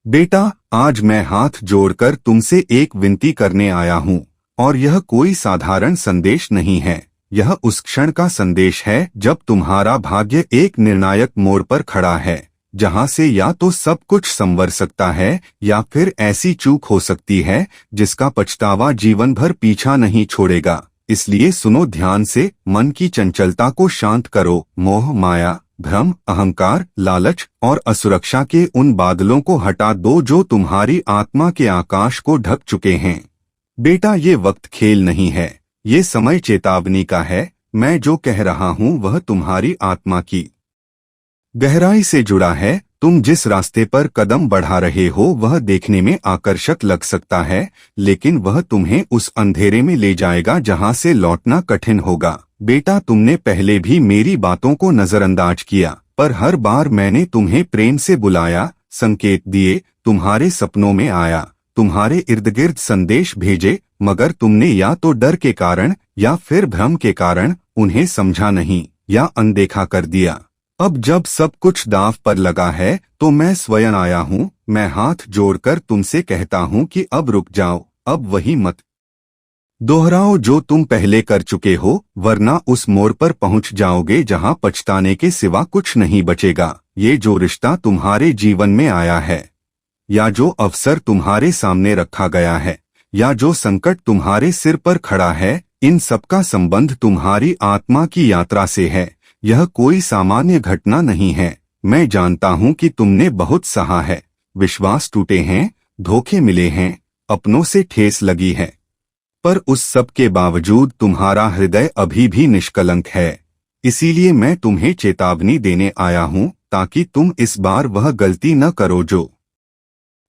बेटा, आज मैं हाथ जोड़कर तुमसे एक विनती करने आया हूँ, और यह कोई साधारण संदेश नहीं है। यह उस क्षण का संदेश है जब तुम्हारा भाग्य एक निर्णायक मोड़ पर खड़ा है, जहाँ से या तो सब कुछ संवर सकता है या फिर ऐसी चूक हो सकती है जिसका पछतावा जीवन भर पीछा नहीं छोड़ेगा। इसलिए सुनो ध्यान से, मन की चंचलता को शांत करो, मोह माया, भ्रम, अहंकार, लालच और असुरक्षा के उन बादलों को हटा दो जो तुम्हारी आत्मा के आकाश को ढक चुके हैं। बेटा, ये वक्त खेल नहीं है, ये समय चेतावनी का है। मैं जो कह रहा हूँ वह तुम्हारी आत्मा की गहराई से जुड़ा है। तुम जिस रास्ते पर कदम बढ़ा रहे हो वह देखने में आकर्षक लग सकता है, लेकिन वह तुम्हें उस अंधेरे में ले जाएगा जहां से लौटना कठिन होगा। बेटा, तुमने पहले भी मेरी बातों को नजरअंदाज किया, पर हर बार मैंने तुम्हें प्रेम से बुलाया, संकेत दिए, तुम्हारे सपनों में आया, तुम्हारे इर्द गिर्द संदेश भेजे, मगर तुमने या तो डर के कारण या फिर भ्रम के कारण उन्हें समझा नहीं या अनदेखा कर दिया। अब जब सब कुछ दांव पर लगा है तो मैं स्वयं आया हूँ। मैं हाथ जोड़कर तुमसे कहता हूँ कि अब रुक जाओ, अब वही मत दोहराओ जो तुम पहले कर चुके हो, वरना उस मोड़ पर पहुंच जाओगे जहां पछताने के सिवा कुछ नहीं बचेगा। ये जो रिश्ता तुम्हारे जीवन में आया है, या जो अवसर तुम्हारे सामने रखा गया है, या जो संकट तुम्हारे सिर पर खड़ा है, इन सबका संबंध तुम्हारी आत्मा की यात्रा से है। यह कोई सामान्य घटना नहीं है। मैं जानता हूं कि तुमने बहुत सहा है, विश्वास टूटे हैं, धोखे मिले हैं, अपनों से ठेस लगी है, पर उस सब के बावजूद तुम्हारा हृदय अभी भी निष्कलंक है। इसीलिए मैं तुम्हें चेतावनी देने आया हूं, ताकि तुम इस बार वह गलती न करो जो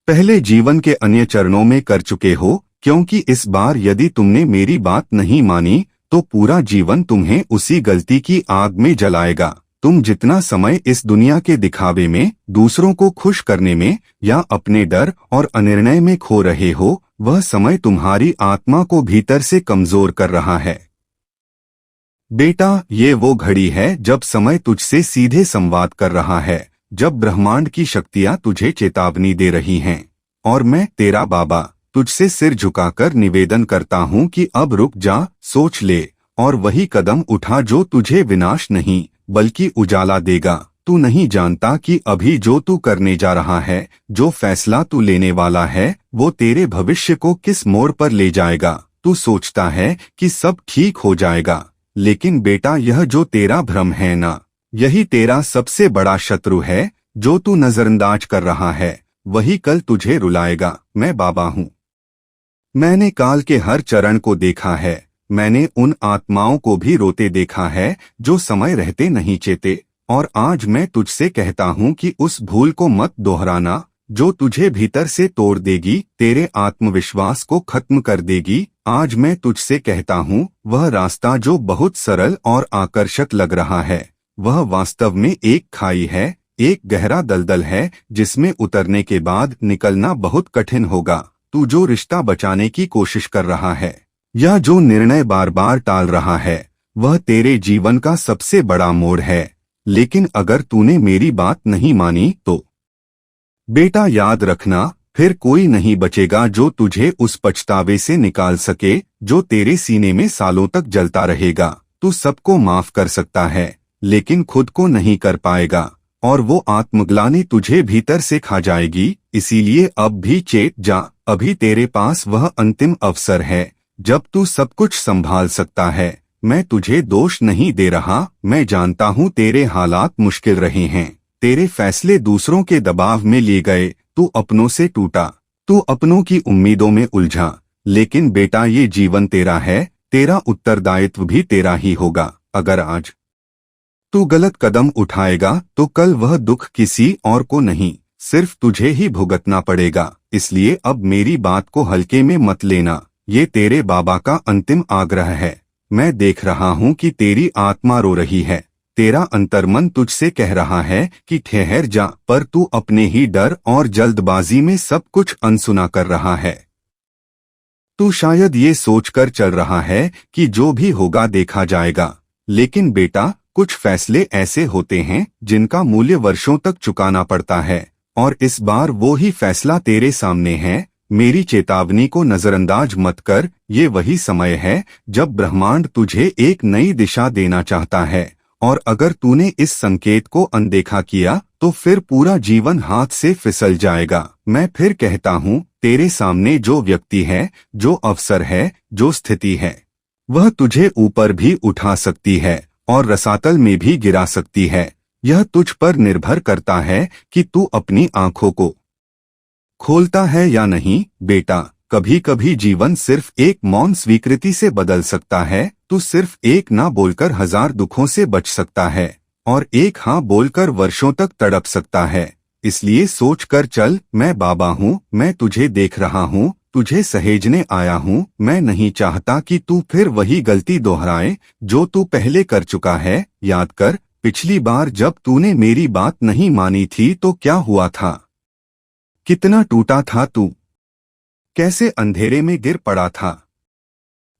पहले जीवन के अन्य चरणों में कर चुके हो, क्योंकि इस बार यदि तुमने मेरी बात नहीं मानी तो पूरा जीवन तुम्हें उसी गलती की आग में जलाएगा। तुम जितना समय इस दुनिया के दिखावे में, दूसरों को खुश करने में या अपने डर और अनिर्णय में खो रहे हो, वह समय तुम्हारी आत्मा को भीतर से कमजोर कर रहा है। बेटा, ये वो घड़ी है जब समय तुझसे सीधे संवाद कर रहा है, जब ब्रह्मांड की शक्तियां तुझे चेतावनी दे रही हैं। और मैं, तेरा बाबा, तुझसे सिर झुकाकर निवेदन करता हूँ कि अब रुक जा, सोच ले और वही कदम उठा जो तुझे विनाश नहीं बल्कि उजाला देगा। तू नहीं जानता कि अभी जो तू करने जा रहा है, जो फैसला तू लेने वाला है, वो तेरे भविष्य को किस मोड़ पर ले जाएगा। तू सोचता है कि सब ठीक हो जाएगा, लेकिन बेटा, यह जो तेरा भ्रम है ना, यही तेरा सबसे बड़ा शत्रु है। जो तू नजरअंदाज कर रहा है वही कल तुझे रुलाएगा। मैं बाबा हूँ। मैंने काल के हर चरण को देखा है। मैंने उन आत्माओं को भी रोते देखा है जो समय रहते नहीं चेते। और आज मैं तुझसे कहता हूँ कि उस भूल को मत दोहराना जो तुझे भीतर से तोड़ देगी, तेरे आत्मविश्वास को खत्म कर देगी। आज मैं तुझसे कहता हूँ, वह रास्ता जो बहुत सरल और आकर्षक लग रहा है, वह वास्तव में एक खाई है, एक गहरा दलदल है जिसमें उतरने के बाद निकलना बहुत कठिन होगा। तू जो रिश्ता बचाने की कोशिश कर रहा है या जो निर्णय बार बार टाल रहा है, वह तेरे जीवन का सबसे बड़ा मोड़ है। लेकिन अगर तूने मेरी बात नहीं मानी तो बेटा, याद रखना, फिर कोई नहीं बचेगा जो तुझे उस पछतावे से निकाल सके जो तेरे सीने में सालों तक जलता रहेगा। तू सबको माफ कर सकता है, लेकिन खुद को नहीं कर पाएगा, और वो आत्मग्लानि तुझे भीतर से खा जाएगी। इसीलिए अब भी चेत जा, अभी तेरे पास वह अंतिम अवसर है जब तू सब कुछ संभाल सकता है। मैं तुझे दोष नहीं दे रहा। मैं जानता हूँ तेरे हालात मुश्किल रहे हैं, तेरे फैसले दूसरों के दबाव में लिए गए, तू अपनों से टूटा, तू अपनों की उम्मीदों में उलझा। लेकिन बेटा, ये जीवन तेरा है, तेरा उत्तरदायित्व भी तेरा ही होगा। अगर आज तू गलत कदम उठाएगा तो कल वह दुख किसी और को नहीं, सिर्फ तुझे ही भुगतना पड़ेगा। इसलिए अब मेरी बात को हल्के में मत लेना। ये तेरे बाबा का अंतिम आग्रह है। मैं देख रहा हूँ कि तेरी आत्मा रो रही है, तेरा अंतर्मन तुझसे कह रहा है कि ठहर जा, पर तू अपने ही डर और जल्दबाजी में सब कुछ अनसुना कर रहा है। तू शायद ये सोचकर चल रहा है कि जो भी होगा देखा जाएगा, लेकिन बेटा, कुछ फैसले ऐसे होते हैं जिनका मूल्य वर्षों तक चुकाना पड़ता है, और इस बार वो ही फैसला तेरे सामने है। मेरी चेतावनी को नजरअंदाज मत कर। ये वही समय है जब ब्रह्मांड तुझे एक नई दिशा देना चाहता है, और अगर तूने इस संकेत को अनदेखा किया तो फिर पूरा जीवन हाथ से फिसल जाएगा। मैं फिर कहता हूँ, तेरे सामने जो व्यक्ति है, जो अवसर है, जो स्थिति है, वह तुझे ऊपर भी उठा सकती है और रसातल में भी गिरा सकती है। यह तुझ पर निर्भर करता है कि तू अपनी आंखों को खोलता है या नहीं। बेटा, कभी कभी जीवन सिर्फ एक मौन स्वीकृति से बदल सकता है। तू सिर्फ एक ना बोलकर 1000 दुखों से बच सकता है, और एक हाँ बोलकर वर्षों तक तड़प सकता है। इसलिए सोच कर चल, मैं बाबा हूँ, मैं तुझे देख रहा हूँ, तुझे सहेजने आया हूँ। मैं नहीं चाहता कि तू फिर वही गलती दोहराए जो तू पहले कर चुका है। याद कर, पिछली बार जब तूने मेरी बात नहीं मानी थी तो क्या हुआ था? कितना टूटा था तू, कैसे अंधेरे में गिर पड़ा था।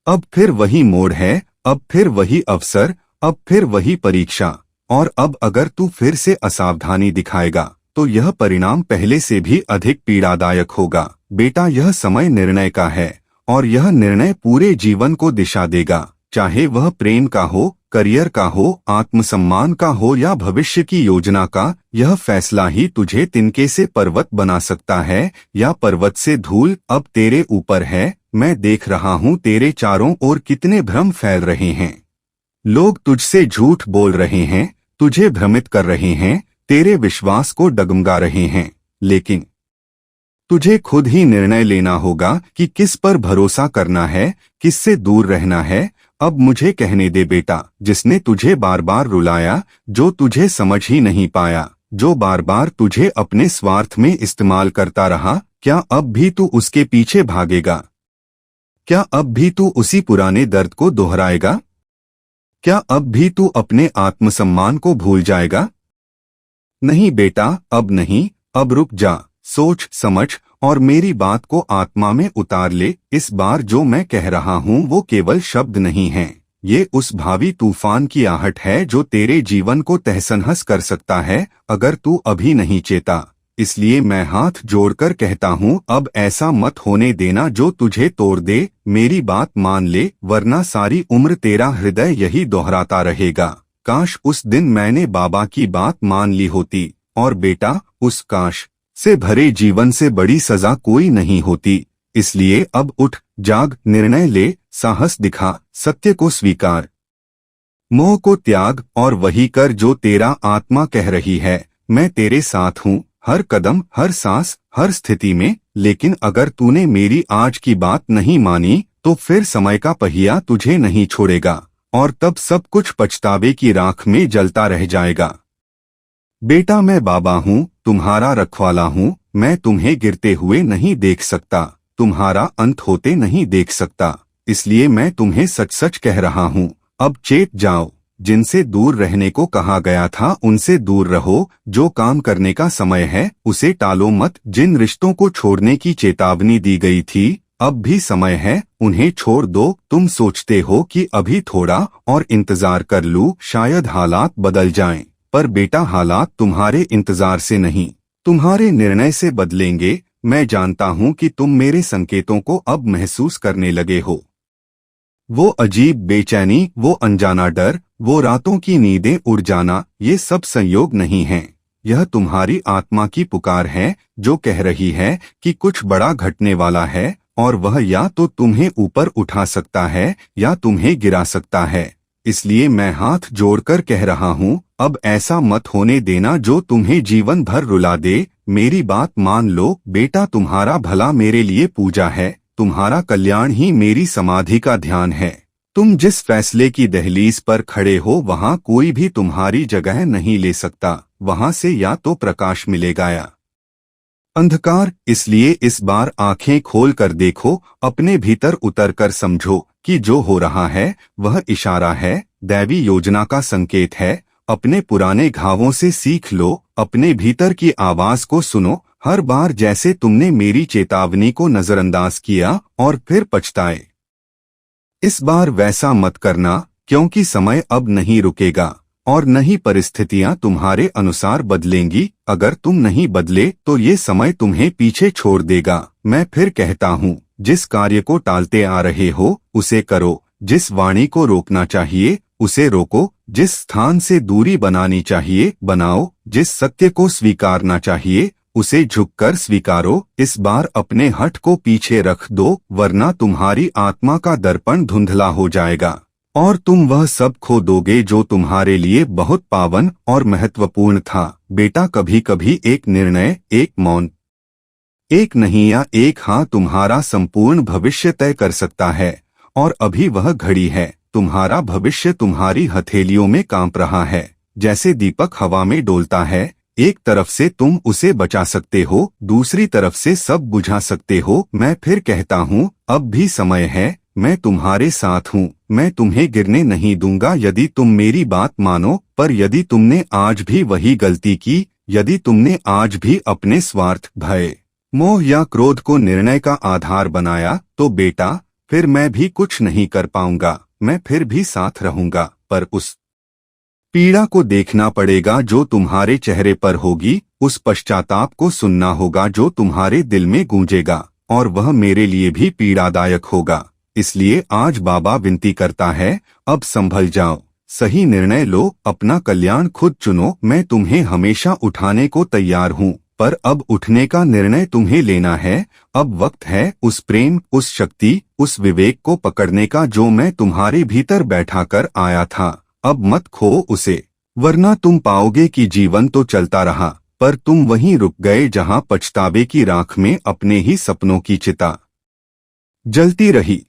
अब फिर वही मोड़ है, अब फिर वही अवसर, अब फिर वही परीक्षा। और अब अगर तू फिर से असावधानी दिखाएगा तो यह परिणाम पहले से भी अधिक पीड़ादायक होगा। बेटा, यह समय निर्णय का है, और यह निर्णय पूरे जीवन को दिशा देगा। चाहे वह प्रेम का हो, करियर का हो, आत्मसम्मान का हो या भविष्य की योजना का, यह फैसला ही तुझे तिनके से पर्वत बना सकता है या पर्वत से धूल। अब तेरे ऊपर है। मैं देख रहा हूँ तेरे चारों ओर कितने भ्रम फैल रहे हैं। लोग तुझसे झूठ बोल रहे हैं, तुझे भ्रमित कर रहे हैं, तेरे विश्वास को डगमगा रहे हैं। लेकिन तुझे खुद ही निर्णय लेना होगा कि किस पर भरोसा करना है, किससे दूर रहना है। अब मुझे कहने दे बेटा, जिसने तुझे बार बार रुलाया, जो तुझे समझ ही नहीं पाया, जो बार बार तुझे अपने स्वार्थ में इस्तेमाल करता रहा, क्या अब भी तू उसके पीछे भागेगा? क्या अब भी तू उसी पुराने दर्द को दोहराएगा? क्या अब भी तू अपने आत्मसम्मान को भूल जाएगा? नहीं बेटा, अब नहीं। अब रुक जा, सोच समझ और मेरी बात को आत्मा में उतार ले। इस बार जो मैं कह रहा हूँ वो केवल शब्द नहीं है, ये उस भावी तूफान की आहट है जो तेरे जीवन को तहस-नहस कर सकता है अगर तू अभी नहीं चेता। इसलिए मैं हाथ जोड़कर कहता हूँ, अब ऐसा मत होने देना जो तुझे तोड़ दे। मेरी बात मान ले, वरना सारी उम्र तेरा हृदय यही दोहराता रहेगा, काश उस दिन मैंने बाबा की बात मान ली होती। और बेटा, उस काश से भरे जीवन से बड़ी सजा कोई नहीं होती। इसलिए अब उठ, जाग, निर्णय ले, साहस दिखा, सत्य को स्वीकार, मोह को त्याग और वही कर जो तेरा आत्मा कह रही है। मैं तेरे साथ हूँ, हर कदम, हर सांस, हर स्थिति में। लेकिन अगर तूने मेरी आज की बात नहीं मानी तो फिर समय का पहिया तुझे नहीं छोड़ेगा, और तब सब कुछ पछतावे की राख में जलता रह जाएगा। बेटा, मैं बाबा हूँ, तुम्हारा रखवाला हूँ। मैं तुम्हें गिरते हुए नहीं देख सकता, तुम्हारा अंत होते नहीं देख सकता। इसलिए मैं तुम्हें सच सच कह रहा हूँ, अब चेत जाओ। जिनसे दूर रहने को कहा गया था उनसे दूर रहो। जो काम करने का समय है उसे टालो मत। जिन रिश्तों को छोड़ने की चेतावनी दी गई थी, अब भी समय है, उन्हें छोड़ दो। तुम सोचते हो कि अभी थोड़ा और इंतजार कर लूं, शायद हालात बदल जाएं। पर बेटा, हालात तुम्हारे इंतजार से नहीं, तुम्हारे निर्णय से बदलेंगे। मैं जानता हूं कि तुम मेरे संकेतों को अब महसूस करने लगे हो। वो अजीब बेचैनी, वो अनजाना डर, वो रातों की नींदें उड़ जाना, ये सब संयोग नहीं हैं। यह तुम्हारी आत्मा की पुकार है जो कह रही है कि कुछ बड़ा घटने वाला है, और वह या तो तुम्हें ऊपर उठा सकता है या तुम्हें गिरा सकता है। इसलिए मैं हाथ जोड़कर कह रहा हूँ, अब ऐसा मत होने देना जो तुम्हें जीवन भर रुला दे। मेरी बात मान लो बेटा, तुम्हारा भला मेरे लिए पूजा है, तुम्हारा कल्याण ही मेरी समाधि का ध्यान है। तुम जिस फैसले की दहलीज पर खड़े हो वहाँ कोई भी तुम्हारी जगह नहीं ले सकता। वहाँ से या तो प्रकाश मिलेगा या अंधकार। इसलिए इस बार आंखें खोल कर देखो, अपने भीतर उतर कर समझो कि जो हो रहा है वह इशारा है, दैवी योजना का संकेत है। अपने पुराने घावों से सीख लो, अपने भीतर की आवाज को सुनो। हर बार जैसे तुमने मेरी चेतावनी को नजरअंदाज किया और फिर पछताए, इस बार वैसा मत करना, क्योंकि समय अब नहीं रुकेगा। और न ही परिस्थितियां तुम्हारे अनुसार बदलेंगी। अगर तुम नहीं बदले तो ये समय तुम्हें पीछे छोड़ देगा। मैं फिर कहता हूँ, जिस कार्य को टालते आ रहे हो उसे करो, जिस वाणी को रोकना चाहिए उसे रोको, जिस स्थान से दूरी बनानी चाहिए बनाओ, जिस सत्य को स्वीकारना चाहिए उसे झुककर स्वीकारो। इस बार अपने हठ को पीछे रख दो, वरना तुम्हारी आत्मा का दर्पण धुंधला हो जाएगा और तुम वह सब खो दोगे जो तुम्हारे लिए बहुत पावन और महत्वपूर्ण था। बेटा, कभी कभी एक निर्णय, एक मौन, एक नहीं या एक हाँ तुम्हारा संपूर्ण भविष्य तय कर सकता है। और अभी वह घड़ी है। तुम्हारा भविष्य तुम्हारी हथेलियों में कांप रहा है, जैसे दीपक हवा में डोलता है। एक तरफ से तुम उसे बचा सकते हो, दूसरी तरफ से सब बुझा सकते हो। मैं फिर कहता हूँ, अब भी समय है। मैं तुम्हारे साथ हूँ, मैं तुम्हें गिरने नहीं दूंगा यदि तुम मेरी बात मानो। पर यदि तुमने आज भी वही गलती की, यदि तुमने आज भी अपने स्वार्थ, भय, मोह या क्रोध को निर्णय का आधार बनाया, तो बेटा फिर मैं भी कुछ नहीं कर पाऊंगा। मैं फिर भी साथ रहूंगा, पर उस पीड़ा को देखना पड़ेगा जो तुम्हारे चेहरे पर होगी, उस पश्चाताप को सुनना होगा जो तुम्हारे दिल में गूंजेगा, और वह मेरे लिए भी पीड़ादायक होगा। इसलिए आज बाबा विनती करता है, अब संभल जाओ, सही निर्णय लो, अपना कल्याण खुद चुनो। मैं तुम्हें हमेशा उठाने को तैयार हूँ, पर अब उठने का निर्णय तुम्हें लेना है। अब वक्त है उस प्रेम, उस शक्ति, उस विवेक को पकड़ने का जो मैं तुम्हारे भीतर बैठा कर आया था। अब मत खो उसे, वरना तुम पाओगे कि जीवन तो चलता रहा, पर तुम वहीं रुक गए जहां पछतावे की राख में अपने ही सपनों की चिता जलती रही।